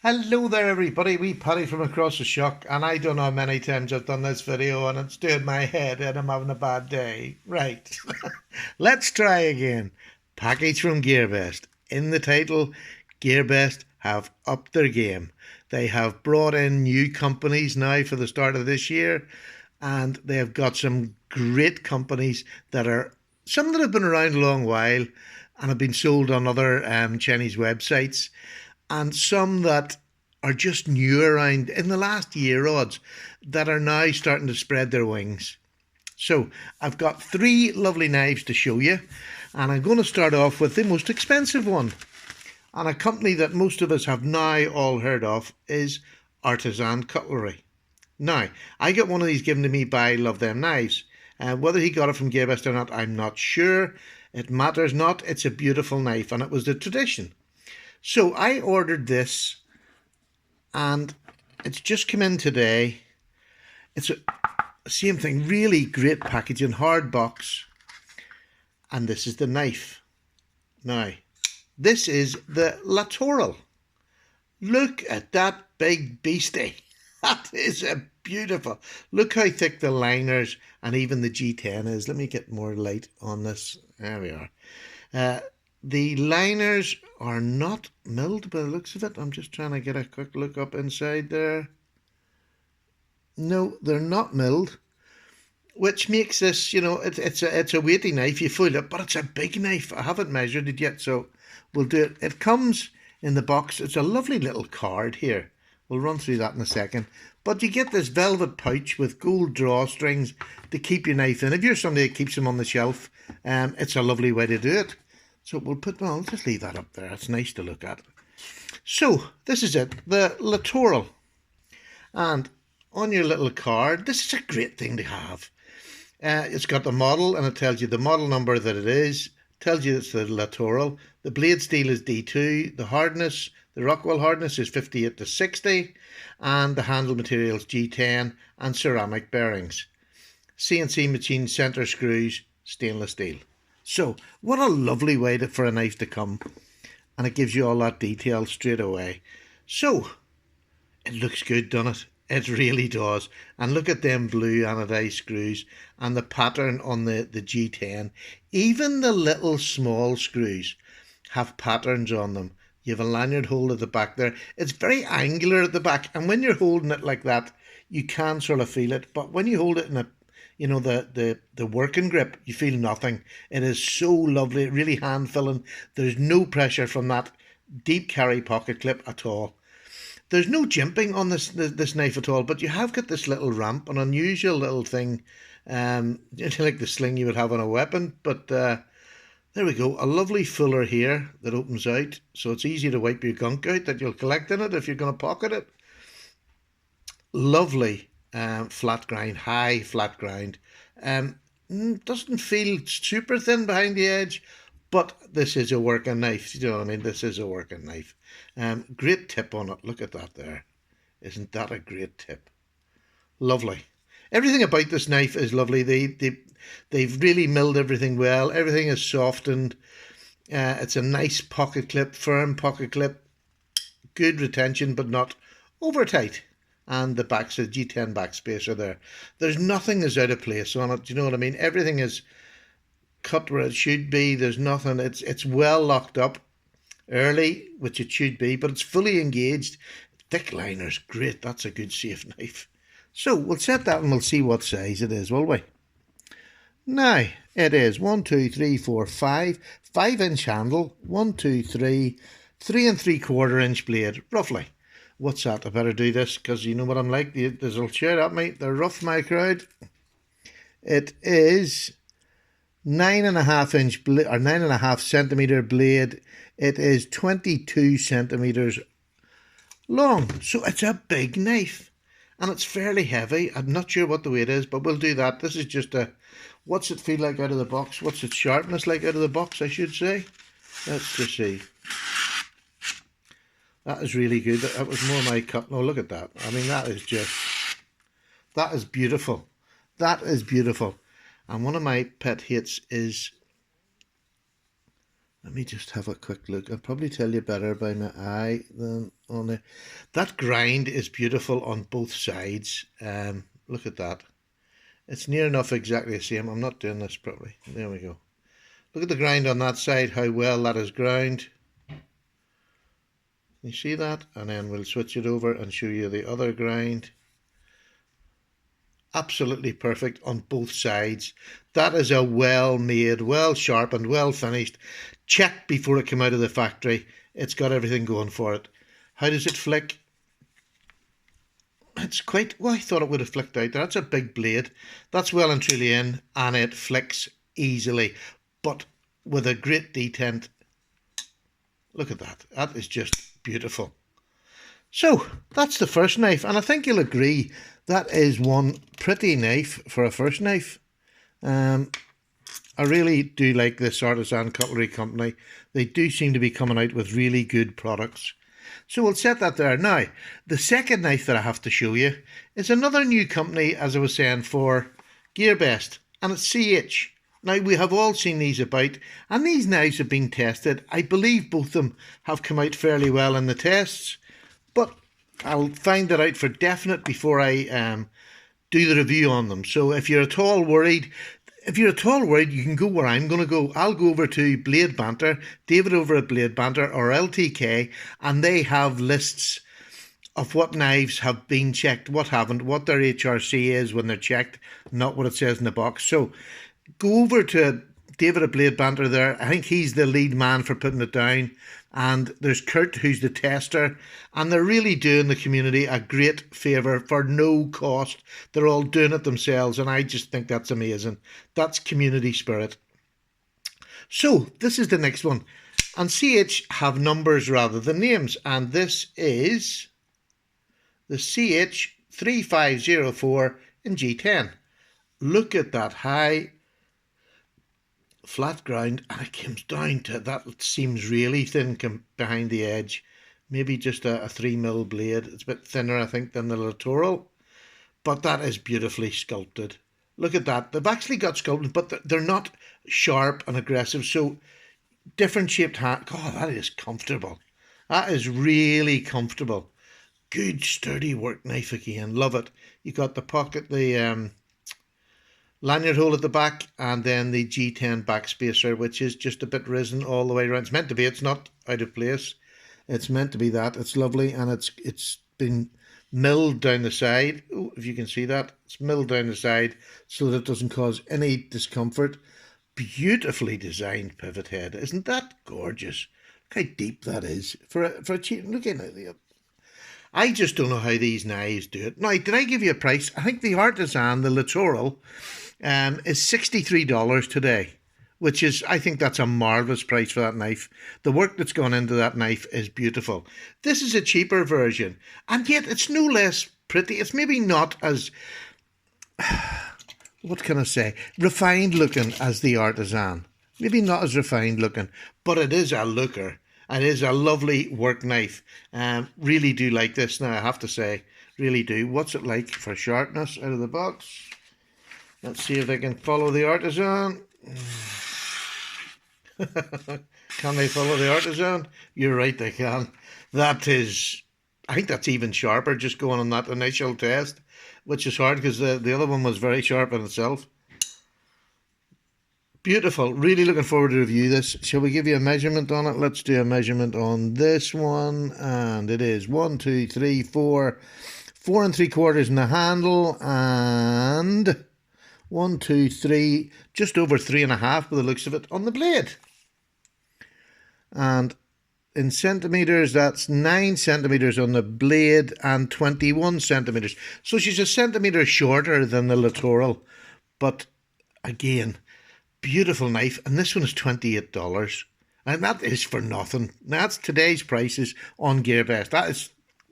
Hello there everybody, wee Paddy from across the shock, and I don't know how many times I've done this video and it's doing my head and I'm having a bad day. Right, let's try again. Package from Gearbest. In the title, Gearbest have upped their game. They have brought in new companies now for the start of this year, and they have got some great companies that are some that have been around a long while and have been sold on other Chinese websites, and some that are just new around in the last year odds that are now starting to spread their wings. So I've got three lovely knives to show you, and I'm going to start off with the most expensive one. And a company that most of us have now all heard of is Artisan Cutlery. Now, I got one of these given to me by Love Them Knives. Whether he got it from Gearbest or not, I'm not sure. It matters not. It's a beautiful knife, and it was the tradition. So I ordered this, and it's just come in today. It's a same thing, really great packaging, hard box, and this is the knife. Now, this is the Littoral. Look at that big beastie. That is a beautiful. Look how thick the liners and even the G10 is. Let me get more light on this. There we are. The liners are not milled by the looks of it. I'm just trying to get a quick look up inside there. No, they're not milled, which makes this, it's a weighty knife. You feel it, but it's a big knife. I haven't measured it yet, so we'll do it. It comes in the box. It's a lovely little card here. We'll run through that in a second. But you get this velvet pouch with gold drawstrings to keep your knife in. If you're somebody that keeps them on the shelf, it's a lovely way to do it. So I'll just leave that up there. It's nice to look at. So this is it, the Littoral. And on your little card, this is a great thing to have. It's got the model, and it tells you the model number that it is. Tells you it's the Littoral. The blade steel is D2. The hardness, the Rockwell hardness is 58 to 60. And the handle material is G10 and ceramic bearings. CNC machine center screws, stainless steel. So, what a lovely way for a knife to come. And it gives you all that detail straight away. So, it looks good, doesn't it? It really does. And look at them blue anodized screws and the pattern on the G10. Even the little small screws have patterns on them. You have a lanyard hole at the back there. It's very angular at the back. And when you're holding it like that, you can sort of feel it. But when you hold it in the working grip, you feel nothing. It is so lovely, really hand filling. There's no pressure from that deep carry pocket clip at all. There's no jimping on this knife at all, but you have got this little ramp, an unusual little thing, like the sling you would have on a weapon. But there we go, a lovely fuller here that opens out, so it's easy to wipe your gunk out that you'll collect in it if you're going to pocket it. Lovely flat grind, high flat grind. Doesn't feel super thin behind the edge, but this is a working knife. You know what I mean? This is a working knife. Great tip on it. Look at that there. Isn't that a great tip? Lovely. Everything about this knife is lovely. They've really milled everything well. Everything is softened. It's a nice pocket clip, firm pocket clip. Good retention, but not over tight. And the back's a G10 backspacer there. There's nothing is out of place on it. Do you know what I mean? Everything is cut where it should be. There's nothing. It's well locked up early, which it should be, but it's fully engaged. Thick liners, great. That's a good safe knife. So we'll set that and we'll see what size it is, will we? Now it is 1, 2, 3, 4, 5, 5-inch handle. 1, 2, 3, 3 3/4 inch blade, roughly. What's that? I better do this because you know what I'm like. They'll shout at me. They're rough, my crowd. It is 9.5-inch blade, or 9.5 centimeter blade. It is 22 centimeters long. So it's a big knife. And it's fairly heavy. I'm not sure what the weight is, but we'll do that. This is just what's it feel like out of the box? What's its sharpness like out of the box, I should say? Let's just see. That is really good. That was more my cut. No, look at that. I mean, that is beautiful. That is beautiful. And one of my pet hates is Let me just have a quick look. I'll probably tell you better by my eye than on it. That grind is beautiful on both sides. Look at that. It's near enough exactly the same. I'm not doing this properly. There we go. Look at the grind on that side, how well that is ground. You see that? And then we'll switch it over and show you the other grind. Absolutely perfect on both sides. That is a well made, well sharpened, well finished. Checked before it came out of the factory. It's got everything going for it. How does it flick? It's quite, well, I thought it would have flicked out. That's a big blade. That's well and truly in, and it flicks easily, but with a great detent. Look at that. That is just beautiful. So that's the first knife, and I think you'll agree that is one pretty knife for a first knife. I really do like this Artisan Cutlery Company. They do seem to be coming out with really good products. So we'll set that there. Now, the second knife that I have to show you is another new company, as I was saying, for Gearbest, and it's CH. Now, we have all seen these about, and these knives have been tested. I believe both of them have come out fairly well in the tests, but I'll find that out for definite before I do the review on them. So if you're at all worried, you can go where I'm going to go. I'll go over to Blade Banter, David over at Blade Banter or LTK, and they have lists of what knives have been checked, what haven't, what their HRC is when they're checked, not what it says in the box. So go over to David at Blade Banter there. I think he's the lead man for putting it down. And there's Kurt, who's the tester. And they're really doing the community a great favour for no cost. They're all doing it themselves. And I just think that's amazing. That's community spirit. So this is the next one. And CH have numbers rather than names. And this is the CH 3504 in G10. Look at that high flat ground, and it comes down to that. Seems really thin behind the edge. Maybe just a 3mm blade. It's a bit thinner, I think, than the Littoral, but that is beautifully sculpted. Look at that. They've actually got sculpted, but they're not sharp and aggressive. So different shaped hand. God, that is comfortable. That is really comfortable. Good sturdy work knife again. Love it. You got the pocket, the lanyard hole at the back, and then the G10 backspacer, which is just a bit risen all the way around. It's meant to be. It's not out of place. It's meant to be that. It's lovely, and it's been milled down the side. Oh, if you can see that, it's milled down the side so that it doesn't cause any discomfort. Beautifully designed pivot head. Isn't that gorgeous? Look how deep that is for a cheap. Look at it. I just don't know how these knives do it. Now, did I give you a price? I think the Artisan, the Littoral, is $63 today, which is, I think that's a marvellous price for that knife. The work that's gone into that knife is beautiful. This is a cheaper version, and yet it's no less pretty. It's maybe not as, what can I say, refined looking as the Artisan. Maybe not as refined looking, but it is a looker. It is a lovely work knife. Really do like this now, I have to say. Really do. What's it like for sharpness out of the box? Let's see if I can follow the Artisan. Can they follow the Artisan? You're right, they can. That is, I think that's even sharper just going on that initial test, which is hard because the other one was very sharp in itself. Beautiful. Really looking forward to review this. Shall we give you a measurement on it? Let's do a measurement on this one. And it is 1, 2, 3, 4. 4 3/4 in the handle. And 1, 2, 3. Just over 3.5 by the looks of it on the blade. And in centimetres, that's 9 centimetres on the blade and 21 centimetres. So she's a centimetre shorter than the Littoral. But again, beautiful knife, and this one is $28, and that is for nothing. That's today's prices on Gearbest. That is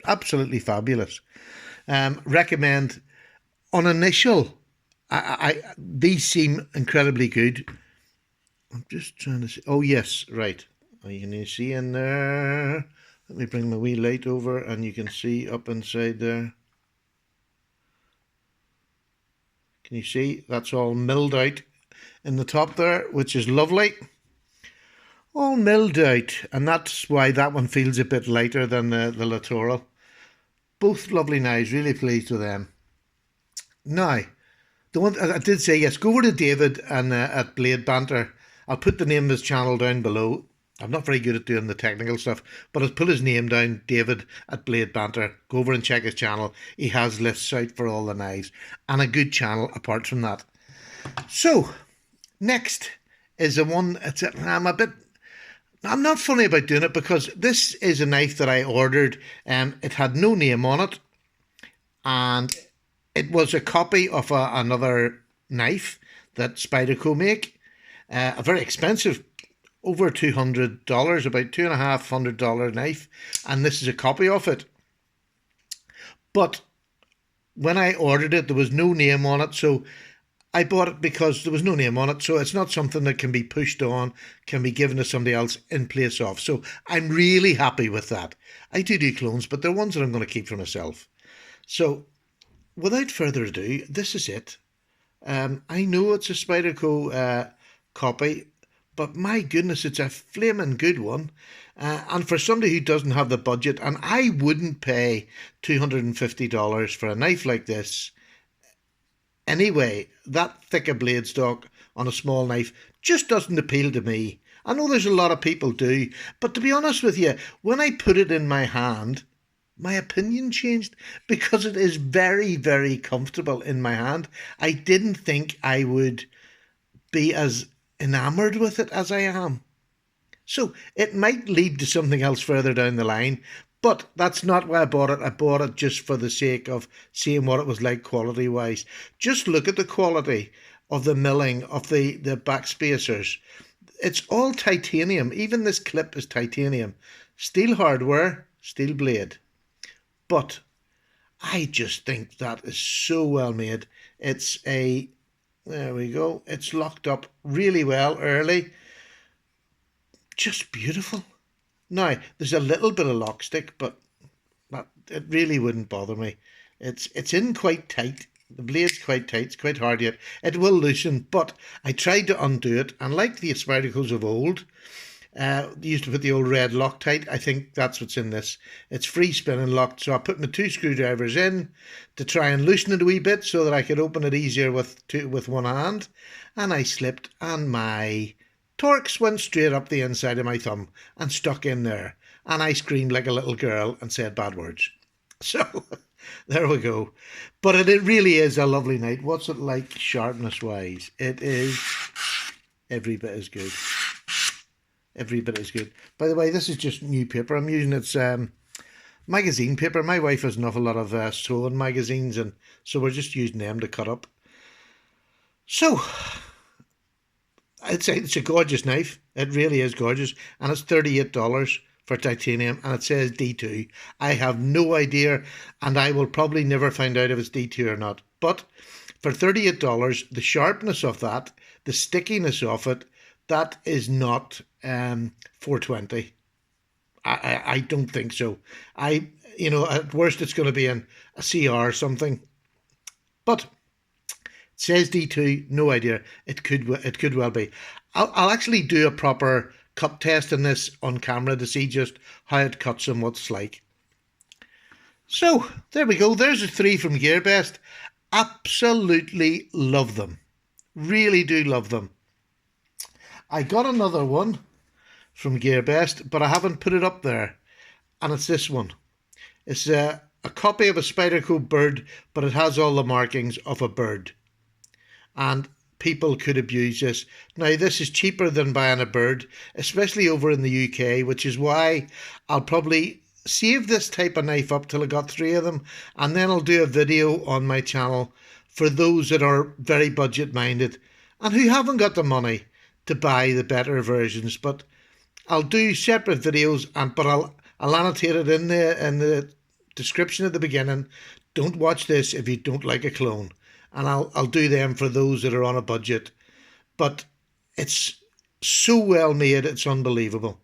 absolutely fabulous. Recommend on initial. These seem incredibly good. I'm just trying to see. Oh yes, right. You can see in there. Let me bring my wee light over, and you can see up inside there. Can you see? That's all milled out in the top there, which is lovely. all milled out, and that's why that one feels a bit lighter than the Littoral. Both lovely knives, really pleased with them. Now, the one I did say, yes, go over to David and at Blade Banter. I'll put the name of his channel down below. I'm not very good at doing the technical stuff, but I'll put his name down, David at Blade Banter. Go over and check his channel. He has lists out for all the knives, and a good channel apart from that. So, next is the one. I'm not funny about doing it because this is a knife that I ordered. It had no name on it, and it was a copy of another knife that Spyderco make. A very expensive, over $200, about $250 knife, and this is a copy of it. But when I ordered it, there was no name on it, so I bought it because there was no name on it, so it's not something that can be pushed on, can be given to somebody else in place of. So I'm really happy with that. I do clones, but they're ones that I'm going to keep for myself. So without further ado, this is it. I know it's a Spyderco copy, but my goodness, it's a flaming good one. And for somebody who doesn't have the budget, and I wouldn't pay $250 for a knife like this. Anyway, that thicker blade stock on a small knife just doesn't appeal to me. I know there's a lot of people do, but to be honest with you, when I put it in my hand, my opinion changed because it is very, very comfortable in my hand. I didn't think I would be as enamored with it as I am. So it might lead to something else further down the line, but that's not why I bought it. I bought it just for the sake of seeing what it was like quality-wise. Just look at the quality of the milling of the back spacers. It's all titanium. Even this clip is titanium. Steel hardware, steel blade. But I just think that is so well made. There we go. It's locked up really well early. Just beautiful. Now, there's a little bit of lock stick, but it really wouldn't bother me. It's in quite tight. The blade's quite tight. It's quite hard yet. It will loosen, but I tried to undo it, and like the Spydercos of old, they used to put the old red Loctite. I think that's what's in this. It's free spin and locked, so I put my 2 screwdrivers in to try and loosen it a wee bit so that I could open it easier with one hand, and I slipped, and my Torx went straight up the inside of my thumb and stuck in there, and I screamed like a little girl and said bad words. So there we go. But it really is a lovely knife. What's it like sharpness wise? It is every bit as good. Every bit as good. By the way, this is just new paper. I'm using its magazine paper. My wife has an awful lot of sewing magazines, and so we're just using them to cut up. So I'd say it's a gorgeous knife. It really is gorgeous, and it's $38 for titanium, and it says D2. I have no idea, and I will probably never find out if it's D2 or not. But for $38, the sharpness of that, the stickiness of it, that is not 420. I don't think so. At worst it's going to be in a CR or something. But it says D2, no idea. It could well be. I'll actually do a proper cut test in this on camera to see just how it cuts and what it's like. So there we go. There's the 3 from Gearbest. Absolutely love them. Really do love them. I got another one from Gearbest, but I haven't put it up there, and it's this one. It's a copy of a Spyderco bird, but it has all the markings of a bird, and people could abuse this. Now, this is cheaper than buying a bird, especially over in the UK, which is why I'll probably save this type of knife up till I got 3 of them, and then I'll do a video on my channel for those that are very budget minded and who haven't got the money to buy the better versions. But I'll do separate videos, but I'll annotate it in the description at the beginning. Don't watch this if you don't like a clone, and I'll do them for those that are on a budget. But it's so well made, it's unbelievable.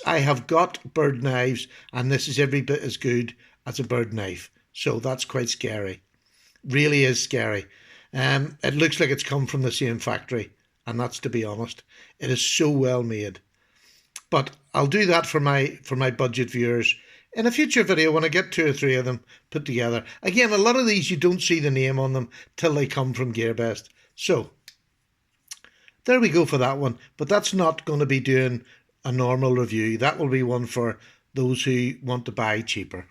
I have got bird knives, and this is every bit as good as a bird knife, so that's quite scary. Really is scary. It looks like it's come from the same factory, and that's to be honest. It is so well made. But I'll do that for my budget viewers in a future video when I get 2 or 3 of them put together. Again, a lot of these you don't see the name on them till they come from Gearbest. So there we go for that one. But that's not going to be doing a normal review. That will be one for those who want to buy cheaper.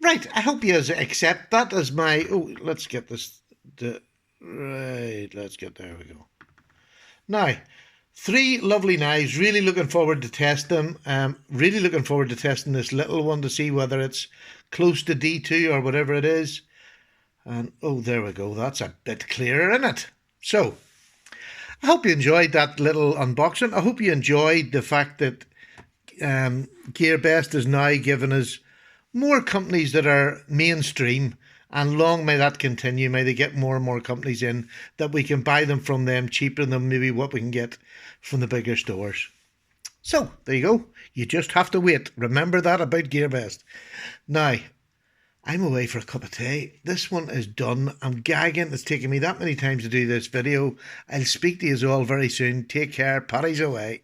Right, I hope you accept that as my... Oh, let's get this... Right, let's get... There we go. Now, 3 lovely knives. Really looking forward to test them. Really looking forward to testing this little one to see whether it's close to D2 or whatever it is. And, oh, there we go. That's a bit clearer, isn't it? So, I hope you enjoyed that little unboxing. I hope you enjoyed the fact that Gearbest is now giving us more companies that are mainstream, and long may that continue. May they get more and more companies in that we can buy them from them cheaper than maybe what we can get from the bigger stores. So, there you go. You just have to wait. Remember that about Gearbest. Now, I'm away for a cup of tea. This one is done. I'm gagging. It's taken me that many times to do this video. I'll speak to you all very soon. Take care. Paddy's away.